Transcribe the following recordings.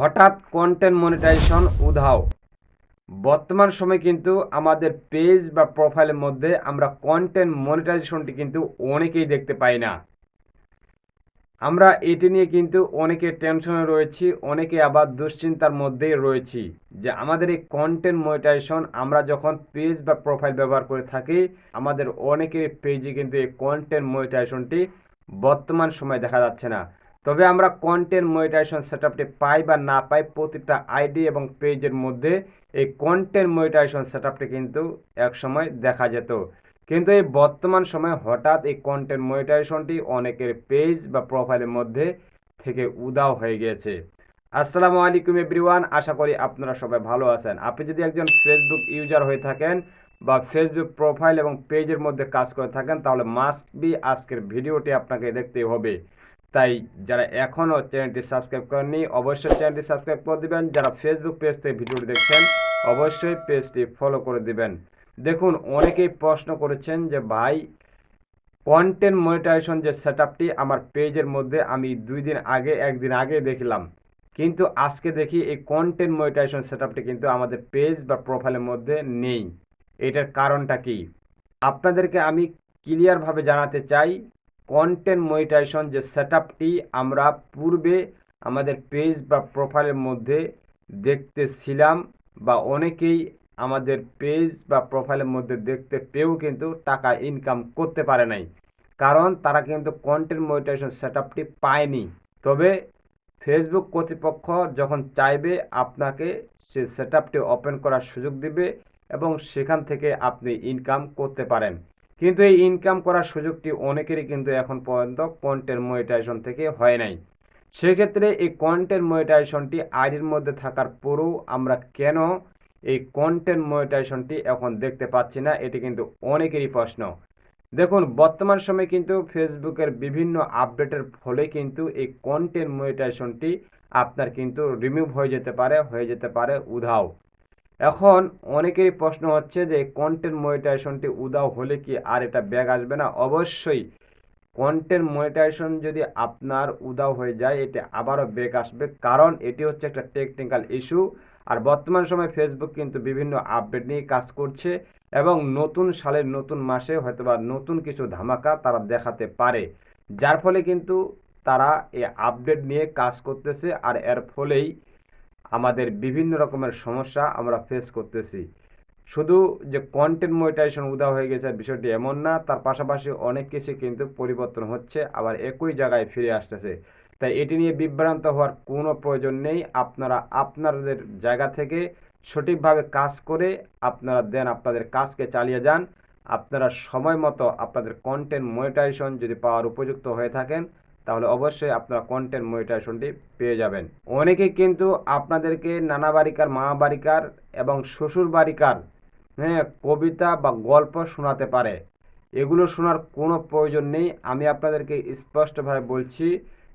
হঠাৎ content monetization উধাও। বর্তমান সময়ে কিন্তু আমাদের পেজ বা প্রোফাইলের মধ্যে আমরা কন্টেন্ট মনিটাইজেশনটি কিন্তু অনেকেই দেখতে পাই না। আমরা এটি নিয়ে কিন্তু অনেকে টেনশনে রয়েছি, অনেকে আবার দুশ্চিন্তার মধ্যেই রয়েছি যে আমাদের এই কন্টেন্ট মনিটাইজেশন আমরা যখন পেজ বা প্রোফাইল ব্যবহার করে থাকি, আমাদের অনেকের পেজে কিন্তু এই কন্টেন্ট মনিটাইজেশনটি বর্তমান সময়ে দেখা যাচ্ছে না। তবে আমরা কন্টেন্ট মনিটাইজেশন সেটআপটি পাই বা না পাই, প্রতিটা আইডি এবং পেজের মধ্যে এই কন্টেন্ট মনিটাইজেশন সেটআপটি কিন্তু একসময় দেখা যেত। কিন্তু এই বর্তমান সময়ে হঠাৎ এই কন্টেন্ট মনিটাইজেশনটি অনেকের পেজ বা প্রোফাইলের মধ্যে থেকে উধাও হয়ে গিয়েছে। আসসালামু আলাইকুম এভরিওয়ান, আশা করি আপনারা সবাই ভালো আছেন। আপনি যদি একজন ফেসবুক ইউজার হয়ে থাকেন বা ফেসবুক প্রোফাইল এবং পেজের মধ্যে কাজ করে থাকেন, তাহলে মাস্ট বি আজকের ভিডিওটি আপনাকে দেখতেই হবে। তাই যারা এখনও চ্যানেলটি সাবস্ক্রাইব করেননি, অবশ্যই চ্যানেলটি সাবস্ক্রাইব করে দিবেন। যারা ফেসবুক পেজ থেকে ভিডিওটি দেখছেন, অবশ্যই পেজটি ফলো করে দিবেন। দেখুন, অনেকেই প্রশ্ন করেছেন যে ভাই, কন্টেন্ট মনিটাইজেশন যে সেটআপটি আমার পেজের মধ্যে আমি একদিন আগে দেখলাম, কিন্তু আজকে দেখি এই কন্টেন্ট মনিটাইজেশন সেটআপটি কিন্তু আমাদের পেজ বা প্রোফাইলের মধ্যে নেই। এটার কারণটা কি? আপনাদেরকে আমি ক্লিয়ারভাবে জানাতে চাই, কন্টেন্ট মনিটাইজেশন যে সেটআপটি আমরা পূর্বে আমাদের পেজ বা প্রোফাইলের মধ্যে দেখতেছিলাম, বা অনেকেই আমাদের পেজ বা প্রোফাইলের মধ্যে দেখতে পেয়েও কিন্তু টাকা ইনকাম করতে পারে নাই, কারণ তারা কিন্তু কন্টেন্ট মনিটাইজেশন সেটআপটি পায়নি। তবে ফেসবুক কর্তৃপক্ষ যখন চাইবে, আপনাকে সে সেটআপটি ওপেন করার সুযোগ দিবে এবং সেখান থেকে আপনি ইনকাম করতে পারেন। কিন্তু এই ইনকাম করার সুযোগটি অনেকেরই কিন্তু এখন পর্যন্ত কন্টেন্ট মনিটাইজেশন থেকে হয় নাই। সেক্ষেত্রে এই কন্টেন্ট মনিটাইজেশনটি আইডির মধ্যে থাকার পরেও আমরা কেন এই কন্টেন্ট মনিটাইজেশনটি এখন দেখতে পাচ্ছি না, এটি কিন্তু অনেকেরই প্রশ্ন। দেখুন, বর্তমান সময়ে কিন্তু ফেসবুকের বিভিন্ন আপডেটের ফলে কিন্তু এই কন্টেন্ট মনিটাইজেশনটি আপনার কিন্তু রিমুভ হয়ে যেতে পারে উধাও। এখন অনেকেরই প্রশ্ন হচ্ছে যে কন্টেন্ট মনিটাইজেশনটি উধাও হলে কি আর এটা ব্যাক আসবে না? অবশ্যই কন্টেন্ট মনিটাইজেশন যদি আপনার উধাও হয়ে যায়, এটি আবারও ব্যাক আসবে, কারণ এটি হচ্ছে একটা টেকনিক্যাল ইস্যু। আর বর্তমান সময়ে ফেসবুক কিন্তু বিভিন্ন আপডেট নিয়ে কাজ করছে এবং নতুন সালের নতুন মাসে হয়তোবা নতুন কিছু ধামাকা তারা দেখাতে পারে, যার ফলে কিন্তু তারা এই আপডেট নিয়ে কাজ করতেছে। আর এর ফলেই আমাদের বিভিন্ন রকমের সমস্যা আমরা ফেস করতেছি। শুধু যে কন্টেন্ট মনিটাইজেশন উধাও হয়ে গেছে বিষয়টি এমন না, তার পাশাপাশি অনেক কিছু কিন্তু পরিবর্তন হচ্ছে, আবার একই জায়গায় ফিরে আসতেছে। তাই এটি নিয়ে বিভ্রান্ত হওয়ার কোনো প্রয়োজন নেই। আপনারা আপনাদের জায়গা থেকে সঠিকভাবে কাজ করে আপনাদের কাজকে চালিয়ে যান। আপনারা সময় মতো আপনাদের কন্টেন্ট মনিটাইজেশন যদি পাওয়ার উপযুক্ত হয়ে থাকেন, তাহলে অবশ্যই আপনারা কন্টেন্ট মনিটাইজেশনটি পেয়ে যাবেন। অনেকেই কিন্তু আপনাদেরকে নানা বাড়িকার, মা বাড়িকার এবং শ্বশুর বাড়িকার কবিতা বা গল্প শোনাতে পারে। এগুলো শোনার কোনো প্রয়োজন নেই। আমি আপনাদেরকে স্পষ্টভাবে বলছি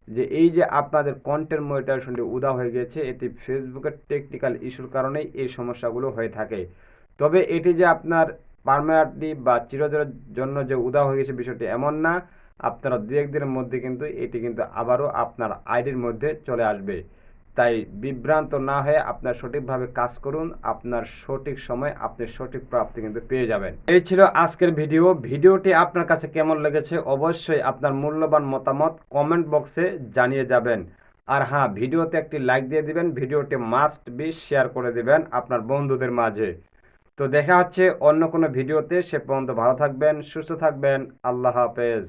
যে এই যে আপনাদের কন্টেন্ট মনিটাইজেশনটি উধাও হয়ে গেছে, এটি ফেসবুকের টেকনিক্যাল ইস্যুর কারণেই এই সমস্যাগুলো হয়ে থাকে। তবে এটি যে আপনার পার্মানেন্টলি বা চিরদিনের জন্য যে উধাও হয়ে গেছে বিষয়টি এমন না। আপনারা দু একদিনের মধ্যে কিন্তু এটি কিন্তু আবারও আপনার আইডির মধ্যে চলে আসবে। তাই বিভ্রান্ত না হয়ে আপনার সঠিকভাবে কাজ করুন, আপনার সঠিক সময় আপনি সঠিক প্রাপ্তি কিন্তু পেয়ে যাবেন। এই ছিল আজকের ভিডিওটি আপনার কাছে কেমন লেগেছে অবশ্যই আপনার মূল্যবান মতামত কমেন্ট বক্সে জানিয়ে যাবেন। আর হ্যাঁ, ভিডিওতে একটি লাইক দিয়ে দিবেন, ভিডিওটি মাস্ট বি শেয়ার করে দিবেন আপনার বন্ধুদের মাঝে। তো দেখা হচ্ছে অন্য কোনো ভিডিওতে, সে পর্যন্ত ভালো থাকবেন, সুস্থ থাকবেন। আল্লাহ হাফেজ।